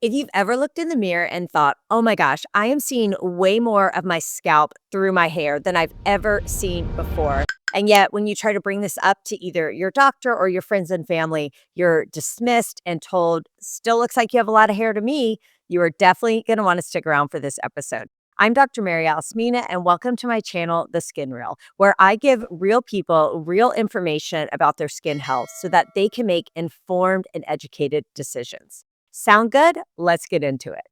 If you've ever looked in the mirror and thought, oh my gosh, I am seeing way more of my scalp through my hair than I've ever seen before. And yet, when you try to bring this up to either your doctor or your friends and family, you're dismissed and told, still looks like you have a lot of hair to me. You are definitely going to want to stick around for this episode. I'm Dr. Mary Alice Mina, and welcome to my channel, The Skin Reel, where I give real people real information about their skin health so that they can make informed and educated decisions. Sound good? Let's get into it.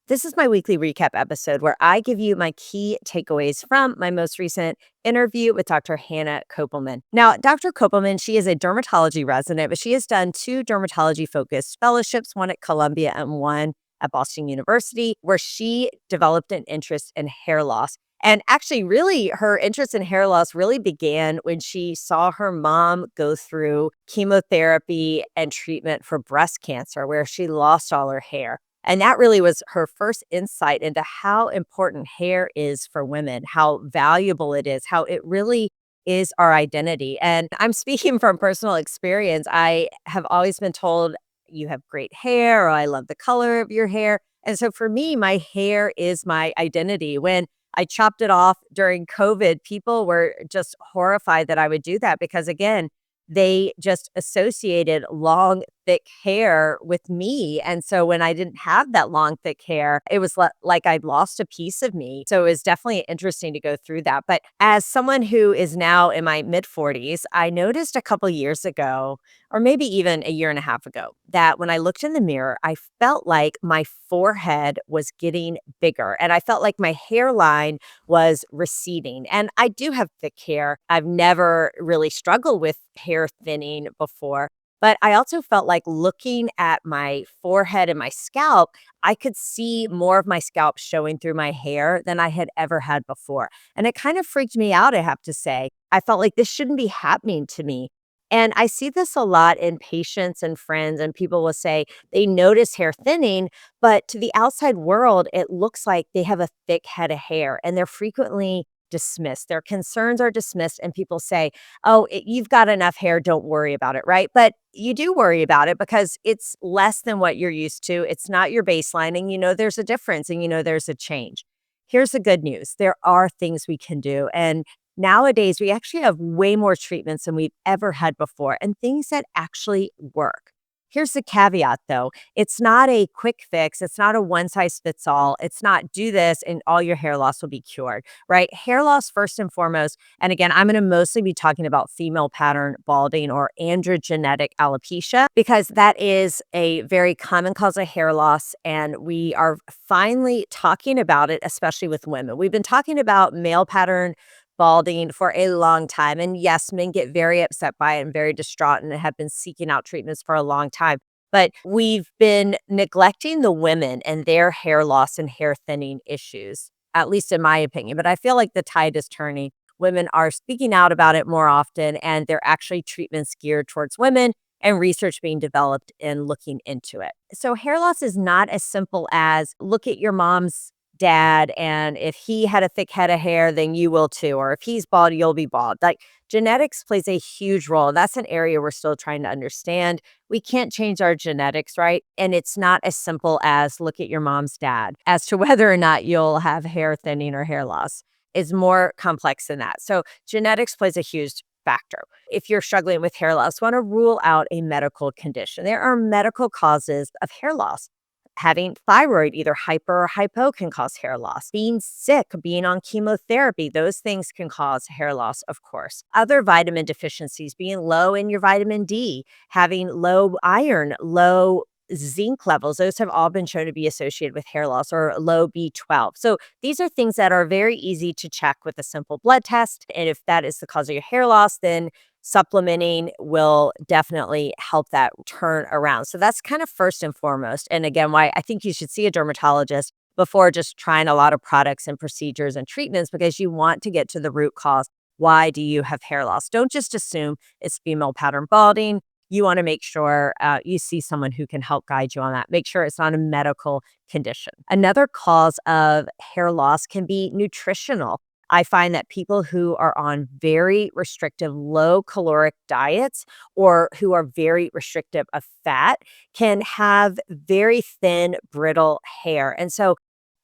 This is my weekly recap episode where I give you my key takeaways from my most recent interview with Dr. Hannah Kopelman. Now, Dr. Kopelman, she is a dermatology resident, but she has done two dermatology focused fellowships, one at Columbia and one at Boston University, where she developed an interest in hair loss. And actually, really, her interest in hair loss really began when she saw her mom go through chemotherapy and treatment for breast cancer, where she lost all her hair. And that really was her first insight into how important hair is for women, how valuable it is, how it really is our identity. And I'm speaking from personal experience. I have always been told, you have great hair, or I love the color of your hair. And so for me, my hair is my identity. When I chopped it off during COVID, people were just horrified that I would do that because, again, they just associated long, thick hair with me. And so when I didn't have that long, thick hair, it was like I'd lost a piece of me. So it was definitely interesting to go through that. But as someone who is now in my mid 40s, I noticed a couple years ago, or maybe even a year and a half ago, that when I looked in the mirror, I felt like my forehead was getting bigger and I felt like my hairline was receding. And I do have thick hair. I've never really struggled with hair thinning before. But I also felt like looking at my forehead and my scalp, I could see more of my scalp showing through my hair than I had ever had before. And it kind of freaked me out, I have to say. I felt like this shouldn't be happening to me. And I see this a lot in patients and friends, and people will say they notice hair thinning, but to the outside world, it looks like they have a thick head of hair and they're frequently dismissed. Their concerns are dismissed, and people say, oh, you've got enough hair. Don't worry about it. Right. But you do worry about it because it's less than what you're used to. It's not your baseline. And you know, there's a difference and you know, there's a change. Here's the good news, there are things we can do. And nowadays, we actually have way more treatments than we've ever had before and things that actually work. Here's the caveat though. It's not a quick fix. It's not a one size fits all. It's not do this and all your hair loss will be cured, right? Hair loss first and foremost. And again, I'm going to mostly be talking about female pattern balding or androgenetic alopecia because that is a very common cause of hair loss. And we are finally talking about it, especially with women. We've been talking about male pattern balding for a long time. And yes, men get very upset by it and very distraught and have been seeking out treatments for a long time. But we've been neglecting the women and their hair loss and hair thinning issues, at least in my opinion. But I feel like the tide is turning. Women are speaking out about it more often, and they're actually treatments geared towards women and research being developed and looking into it. So hair loss is not as simple as look at your mom's dad, and if he had a thick head of hair, then you will too. Or if he's bald, you'll be bald. Like genetics plays a huge role. That's an area we're still trying to understand. We can't change our genetics, right? And it's not as simple as look at your mom's dad as to whether or not you'll have hair thinning or hair loss. It's more complex than that. So genetics plays a huge factor. If you're struggling with hair loss, want to rule out a medical condition. There are medical causes of hair loss. Having thyroid, either hyper or hypo, can cause hair loss. Being sick, being on chemotherapy, those things can cause hair loss, of course. Other vitamin deficiencies, being low in your vitamin D, having low iron, low zinc levels, those have all been shown to be associated with hair loss, or low B12. So these are things that are very easy to check with a simple blood test. And if that is the cause of your hair loss, then supplementing will definitely help that turn around. So that's kind of first and foremost. And again, why I think you should see a dermatologist before just trying a lot of products and procedures and treatments, because you want to get to the root cause. Why do you have hair loss? Don't just assume it's female pattern balding. you want to make sure you see someone who can help guide you on that. Make sure it's not a medical condition. Another cause of hair loss can be nutritional. I find that people who are on very restrictive, low caloric diets or who are very restrictive of fat can have very thin, brittle hair. And so,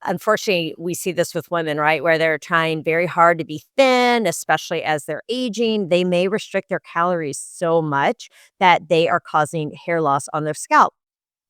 unfortunately, we see this with women, right? Where they're trying very hard to be thin, especially as they're aging. They may restrict their calories so much that they are causing hair loss on their scalp.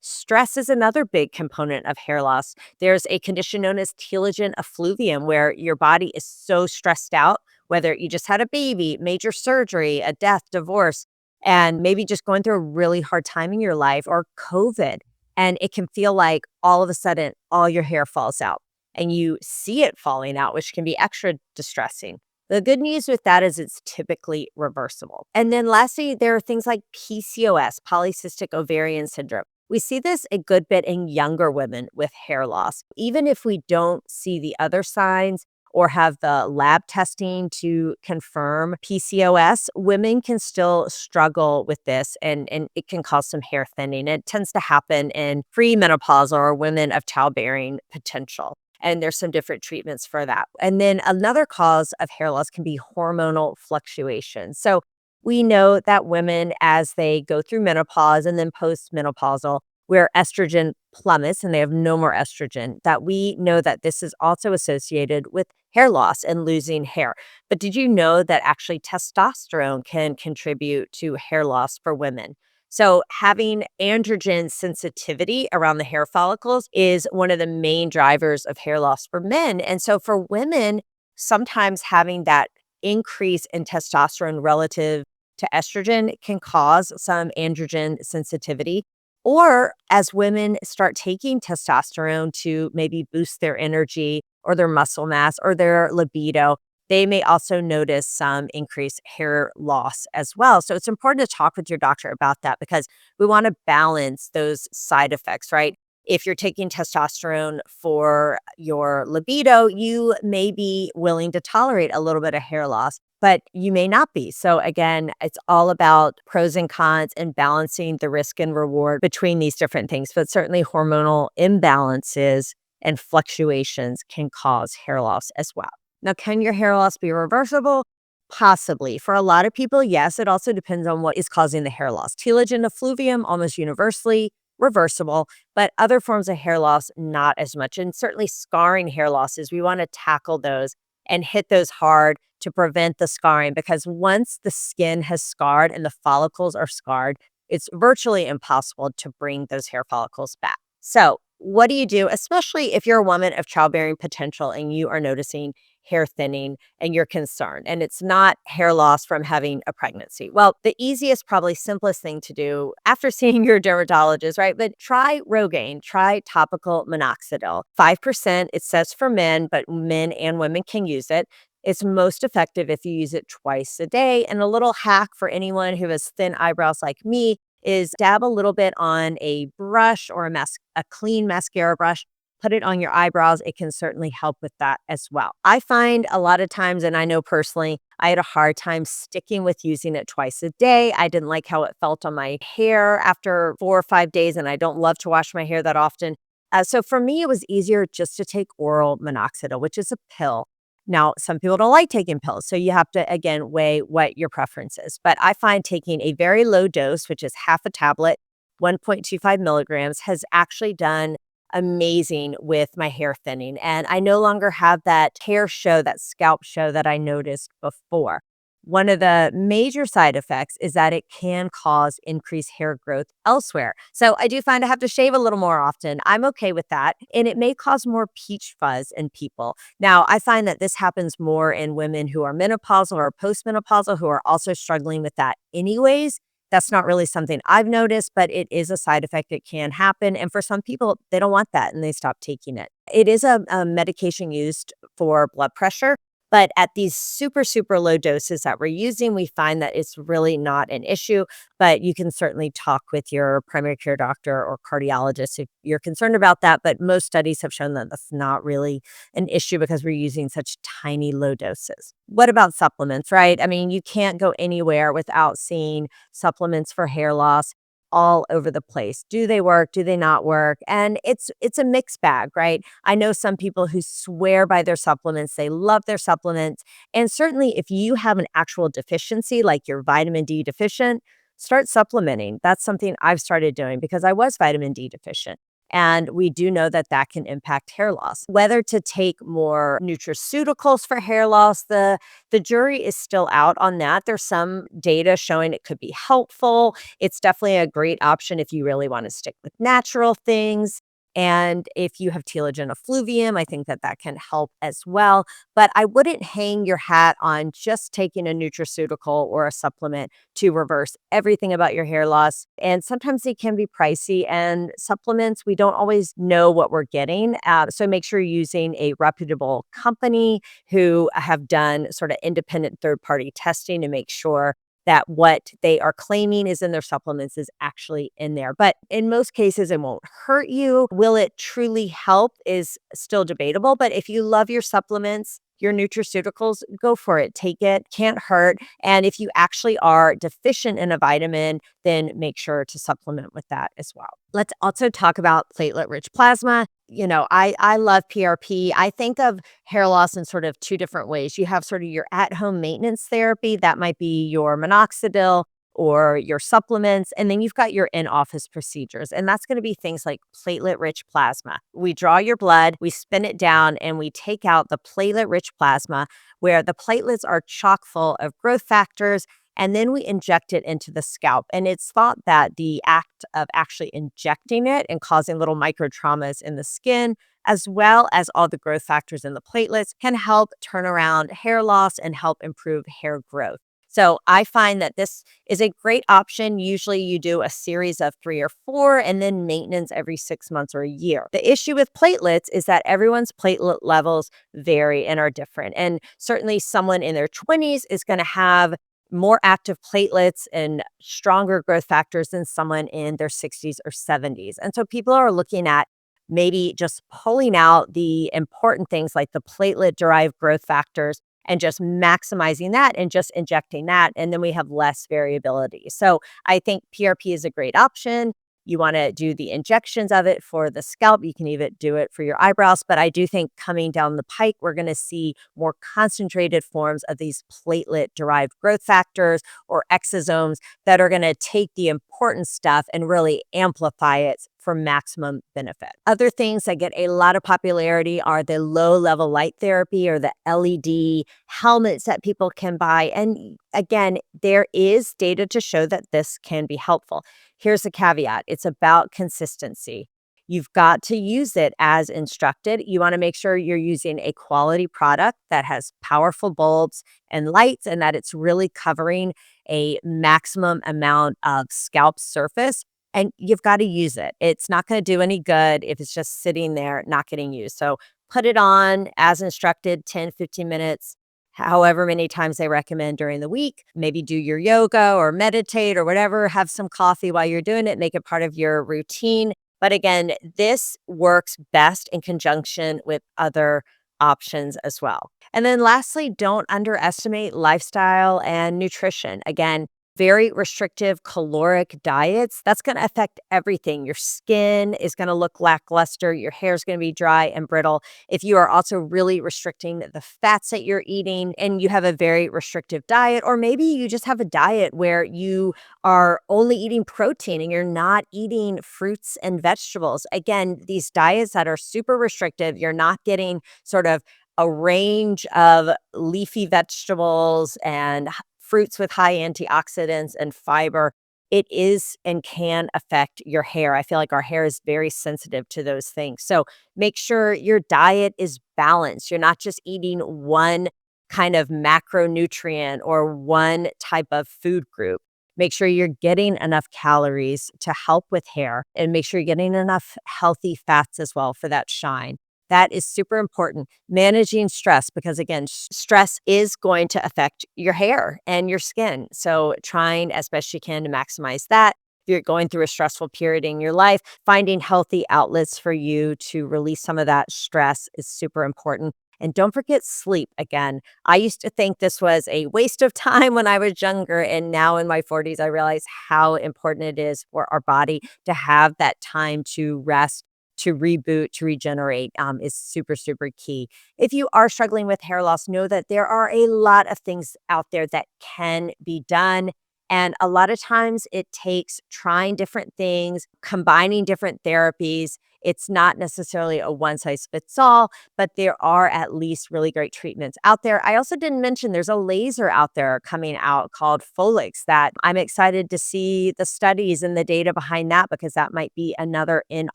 Stress is another big component of hair loss. There's a condition known as telogen effluvium, where your body is so stressed out, whether you just had a baby, major surgery, a death, divorce, and maybe just going through a really hard time in your life or COVID. And it can feel like all of a sudden all your hair falls out and you see it falling out, which can be extra distressing. The good news with that is it's typically reversible. And then lastly, there are things like PCOS, polycystic ovarian syndrome. We see this a good bit in younger women with hair loss. Even if we don't see the other signs or have the lab testing to confirm PCOS, women can still struggle with this and it can cause some hair thinning. It tends to happen in premenopausal or women of childbearing potential. And there's some different treatments for that. And then another cause of hair loss can be hormonal fluctuations. So we know that women, as they go through menopause and then postmenopausal, where estrogen plummets and they have no more estrogen, that we know that this is also associated with hair loss and losing hair. But did you know that actually testosterone can contribute to hair loss for women? So having androgen sensitivity around the hair follicles is one of the main drivers of hair loss for men. And so for women, sometimes having that increase in testosterone relative to estrogen can cause some androgen sensitivity. Or as women start taking testosterone to maybe boost their energy or their muscle mass or their libido, they may also notice some increased hair loss as well. So it's important to talk with your doctor about that because we want to balance those side effects, right? If you're taking testosterone for your libido, you may be willing to tolerate a little bit of hair loss, but you may not be. So again, it's all about pros and cons and balancing the risk and reward between these different things. But certainly hormonal imbalances and fluctuations can cause hair loss as well. Now, can your hair loss be reversible? Possibly. For a lot of people, yes. It also depends on what is causing the hair loss. Telogen effluvium, almost universally reversible, but other forms of hair loss, not as much. And certainly scarring hair losses, we want to tackle those and hit those hard to prevent the scarring because once the skin has scarred and the follicles are scarred, it's virtually impossible to bring those hair follicles back. So, what do you do, especially if you're a woman of childbearing potential and you are noticing hair thinning and you're concerned and it's not hair loss from having a pregnancy? Well, the easiest, probably simplest thing to do after seeing your dermatologist, right? But try Rogaine, try topical minoxidil. 5%, it says for men, but men and women can use it. It's most effective if you use it twice a day. And a little hack for anyone who has thin eyebrows like me is dab a little bit on a brush or a clean mascara brush. Put it on your eyebrows. It can certainly help with that as well. I find a lot of times, and I know personally, I had a hard time sticking with using it twice a day. I didn't like how it felt on my hair after 4 or 5 days, and I don't love to wash my hair that often. So for me, it was easier just to take oral minoxidil, which is a pill. Now, some people don't like taking pills, so you have to, again, weigh what your preference is. But I find taking a very low dose, which is half a tablet, 1.25 milligrams, has actually done amazing with my hair thinning. And I no longer have that hair show, that scalp show that I noticed before. One of the major side effects is that it can cause increased hair growth elsewhere. So I do find I have to shave a little more often. I'm okay with that. And it may cause more peach fuzz in people. Now, I find that this happens more in women who are menopausal or postmenopausal who are also struggling with that anyways. That's not really something I've noticed, but it is a side effect that can happen. And for some people, they don't want that and they stop taking it. It is a medication used for blood pressure. But at these super, super low doses that we're using, we find that it's really not an issue. But you can certainly talk with your primary care doctor or cardiologist if you're concerned about that. But most studies have shown that that's not really an issue because we're using such tiny low doses. What about supplements, right? I mean, you can't go anywhere without seeing supplements for hair loss all over the place. Do they work? Do they not work? And it's a mixed bag, right? I know some people who swear by their supplements. They love their supplements. And certainly if you have an actual deficiency like you're vitamin D deficient, start supplementing. That's something I've started doing because I was vitamin D deficient. And we do know that that can impact hair loss. Whether to take more nutraceuticals for hair loss, the jury is still out on that. There's some data showing it could be helpful. It's definitely a great option if you really want to stick with natural things. And if you have telogen effluvium, I think that that can help as well. But I wouldn't hang your hat on just taking a nutraceutical or a supplement to reverse everything about your hair loss. And sometimes they can be pricey, and supplements, we don't always know what we're getting. So make sure you're using a reputable company who have done sort of independent third party testing to make sure that what they are claiming is in their supplements is actually in there. But in most cases, it won't hurt you. Will it truly help is still debatable. But if you love your supplements, your nutraceuticals, go for it. Take it, can't hurt. And if you actually are deficient in a vitamin, then make sure to supplement with that as well. Let's also talk about platelet rich plasma. I love PRP. I think of hair loss in sort of two different ways. You have sort of your at home maintenance therapy, that might be your minoxidil or your supplements. And then you've got your in office procedures. And that's going to be things like platelet rich plasma. We draw your blood, we spin it down, and we take out the platelet rich plasma where the platelets are chock full of growth factors. And then we inject it into the scalp. And it's thought that the act of actually injecting it and causing little micro traumas in the skin, as well as all the growth factors in the platelets, can help turn around hair loss and help improve hair growth. So I find that this is a great option. Usually you do a series of 3 or 4 and then maintenance every 6 months or a year. The issue with platelets is that everyone's platelet levels vary and are different. And certainly someone in their 20s is going to have more active platelets and stronger growth factors than someone in their 60s or 70s. And so people are looking at maybe just pulling out the important things like the platelet derived growth factors and just maximizing that and just injecting that. And then we have less variability. So I think PRP is a great option. You want to do the injections of it for the scalp. You can even do it for your eyebrows. But I do think coming down the pike, we're going to see more concentrated forms of these platelet derived growth factors or exosomes that are going to take the important stuff and really amplify it for maximum benefit. Other things that get a lot of popularity are the low level light therapy or the LED helmets that people can buy. And again, there is data to show that this can be helpful. Here's the caveat. It's about consistency. You've got to use it as instructed. You want to make sure you're using a quality product that has powerful bulbs and lights and that it's really covering a maximum amount of scalp surface. And you've got to use it. It's not going to do any good if it's just sitting there not getting used. So put it on as instructed, 10, 15 minutes, however many times they recommend during the week. Maybe do your yoga or meditate or whatever. Have some coffee while you're doing it. Make it part of your routine. But again, this works best in conjunction with other options as well. And then lastly, don't underestimate lifestyle and nutrition. Again, very restrictive caloric diets, that's going to affect everything. Your skin is going to look lackluster. Your hair is going to be dry and brittle. If you are also really restricting the fats that you're eating and you have a very restrictive diet, or maybe you just have a diet where you are only eating protein and you're not eating fruits and vegetables. Again, these diets that are super restrictive, you're not getting sort of a range of leafy vegetables and fruits with high antioxidants and fiber, it is and can affect your hair. I feel like our hair is very sensitive to those things. So make sure your diet is balanced. You're not just eating one kind of macronutrient or one type of food group. Make sure you're getting enough calories to help with hair and make sure you're getting enough healthy fats as well for that shine. That is super important. Managing stress, because again, stress is going to affect your hair and your skin. So, trying as best you can to maximize that. If you're going through a stressful period in your life, finding healthy outlets for you to release some of that stress is super important. And don't forget sleep. Again, I used to think this was a waste of time when I was younger. And now in my 40s, I realize how important it is for our body to have that time to rest, to reboot, to regenerate is super, super key. If you are struggling with hair loss, know that there are a lot of things out there that can be done. And a lot of times it takes trying different things, combining different therapies. It's not necessarily a one size fits all, but there are at least really great treatments out there. I also didn't mention there's a laser out there coming out called Folix that I'm excited to see the studies and the data behind that, because that might be another in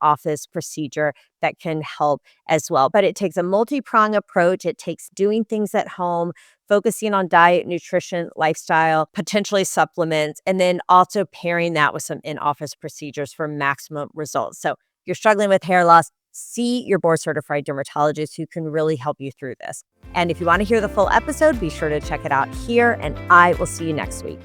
office procedure that can help as well. But it takes a multi prong approach. It takes doing things at home, focusing on diet, nutrition, lifestyle, potentially supplements, and then also pairing that with some in office procedures for maximum results. So, if you're struggling with hair loss, see your board certified dermatologist who can really help you through this. And if you want to hear the full episode, be sure to check it out here, and I will see you next week.